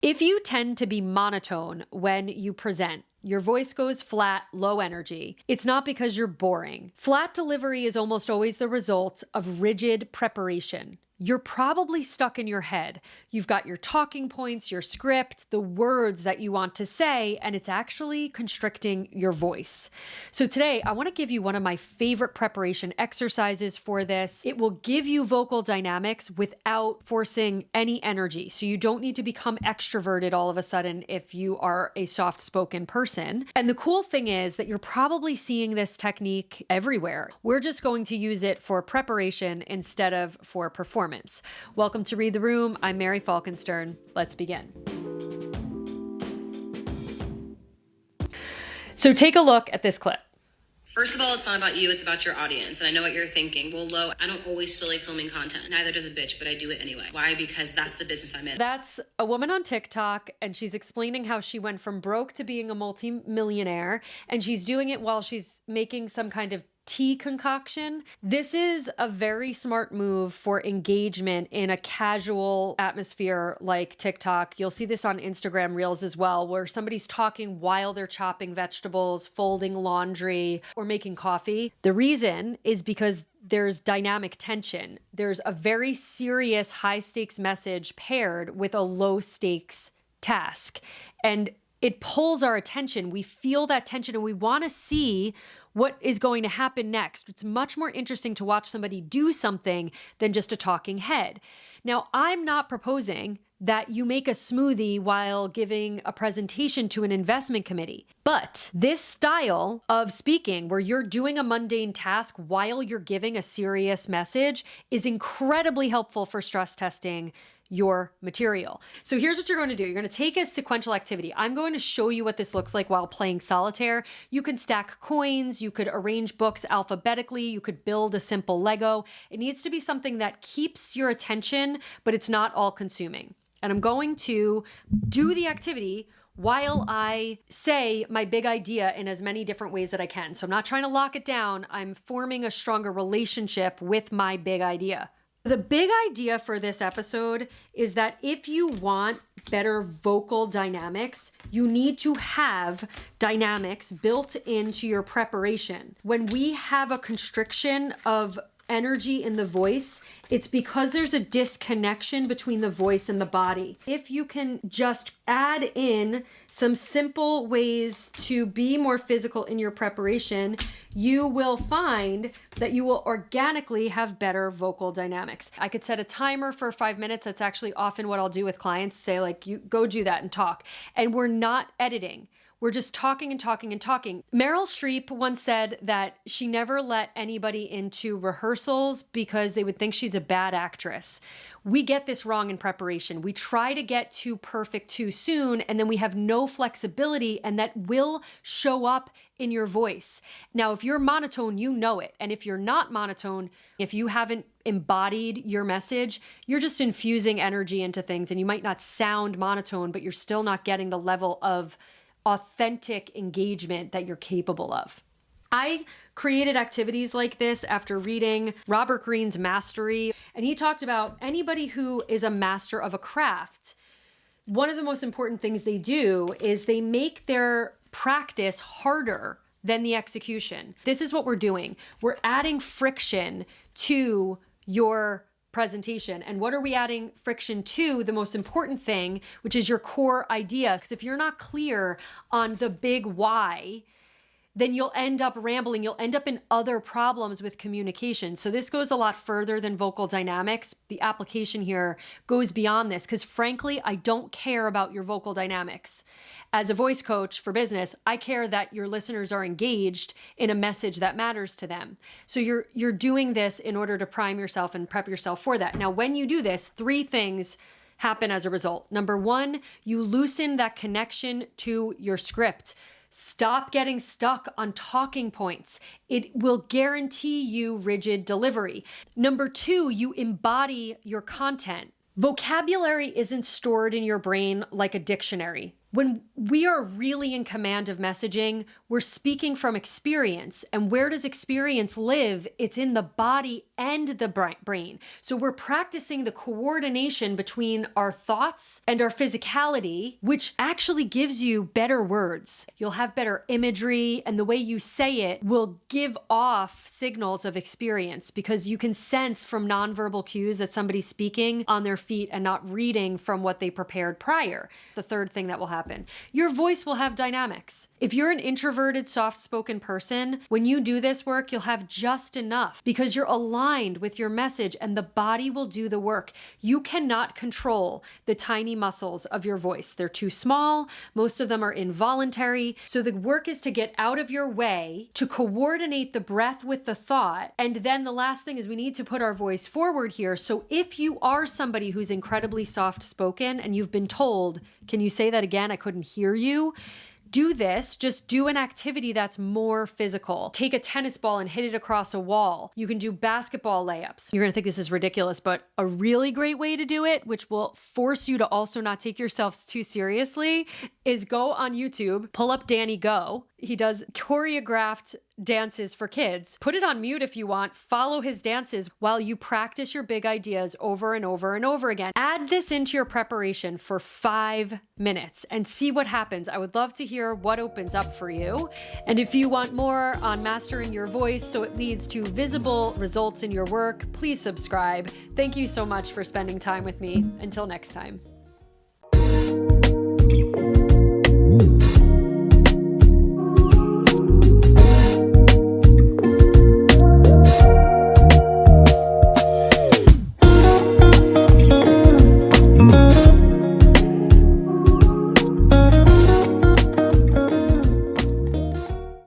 If you tend to be monotone when you present, your voice goes flat, low energy, it's not because you're boring. Flat delivery is almost always the result of rigid preparation. You're probably stuck in your head. You've got your talking points, your script, the words that you want to say, and it's actually constricting your voice. So today, I want to give you one of my favorite preparation exercises for this. It will give you vocal dynamics without forcing any energy. So you don't need to become extroverted all of a sudden if you are a soft-spoken person. And the cool thing is that you're probably seeing this technique everywhere. We're just going to use it for preparation instead of for performance. Welcome to Read the Room. I'm Mary Falkenstern. Let's begin. So take a look at this clip. First of all, it's not about you, it's about your audience. And I know what you're thinking. Well, Lo, I don't always feel like filming content. Neither does a bitch, but I do it anyway. Why? Because that's the business I'm in. That's a woman on TikTok, and she's explaining how she went from broke to being a multi-millionaire, and she's doing it while she's making some kind of tea concoction. This is a very smart move for engagement in a casual atmosphere like TikTok. You'll see this on Instagram Reels as well, where somebody's talking while they're chopping vegetables, folding laundry, or making coffee. The reason is because there's dynamic tension. There's a very serious high stakes message paired with a low stakes task. And it pulls our attention. We feel that tension and we want to see what is going to happen next. It's much more interesting to watch somebody do something than just a talking head. Now, I'm not proposing that you make a smoothie while giving a presentation to an investment committee. But this style of speaking where you're doing a mundane task while you're giving a serious message is incredibly helpful for stress testing your material. So here's what you're going to do. You're going to take a sequential activity. I'm going to show you what this looks like while playing solitaire. You can stack coins, you could arrange books alphabetically, you could build a simple Lego. It needs to be something that keeps your attention, but it's not all consuming. And I'm going to do the activity while I say my big idea in as many different ways that I can. So I'm not trying to lock it down. I'm forming a stronger relationship with my big idea. The big idea for this episode is that if you want better vocal dynamics, you need to have dynamics built into your preparation. When we have a constriction of energy in the voice, it's because there's a disconnection between the voice and the body. If you can just add in some simple ways to be more physical in your preparation, you will find that you will organically have better vocal dynamics. I could set a timer for 5 minutes. That's actually often what I'll do with clients, say like, you go do that and talk. And we're not editing. We're just talking and talking and talking. Meryl Streep once said that she never let anybody into rehearsals because they would think she's a bad actress. We get this wrong in preparation. We try to get too perfect too soon, and then we have no flexibility, and that will show up in your voice. Now, if you're monotone, you know it. And if you're not monotone, if you haven't embodied your message, you're just infusing energy into things, and you might not sound monotone, but you're still not getting the level of authentic engagement that you're capable of. I created activities like this after reading Robert Greene's Mastery, and he talked about anybody who is a master of a craft. One of the most important things they do is they make their practice harder than the execution. This is what we're doing. We're adding friction to your presentation. And what are we adding friction to? The most important thing, which is your core idea. Because if you're not clear on the big why, then you'll end up rambling. You'll end up in other problems with communication. So this goes a lot further than vocal dynamics. The application here goes beyond this because frankly, I don't care about your vocal dynamics. As a voice coach for business, I care that your listeners are engaged in a message that matters to them. So you're doing this in order to prime yourself and prep yourself for that. Now, when you do this, 3 things happen as a result. Number 1, you loosen that connection to your script. Stop getting stuck on talking points. It will guarantee you rigid delivery. Number 2, you embody your content. Vocabulary isn't stored in your brain like a dictionary. When we are really in command of messaging. We're speaking from experience. And where does experience live? It's in the body and the brain. So we're practicing the coordination between our thoughts and our physicality, which actually gives you better words. You'll have better imagery, and the way you say it will give off signals of experience because you can sense from nonverbal cues that somebody's speaking on their feet and not reading from what they prepared prior. The third thing that will happen, your voice will have dynamics. If you're an introverted, soft-spoken person, when you do this work, you'll have just enough because you're aligned with your message and the body will do the work. You cannot control the tiny muscles of your voice. They're too small. Most of them are involuntary. So the work is to get out of your way, to coordinate the breath with the thought. And then the last thing is we need to put our voice forward here. So if you are somebody who's incredibly soft-spoken and you've been told, can you say that again? I couldn't hear you. Do this, just do an activity that's more physical. Take a tennis ball and hit it across a wall. You can do basketball layups. You're gonna think this is ridiculous, but a really great way to do it, which will force you to also not take yourself too seriously, is go on YouTube, pull up Danny Go. He does choreographed dances for kids. Put it on mute if you want. Follow his dances while you practice your big ideas over and over and over again. Add this into your preparation for 5 minutes and see what happens. I would love to hear what opens up for you. And if you want more on mastering your voice so it leads to visible results in your work, please subscribe. Thank you so much for spending time with me. Until next time.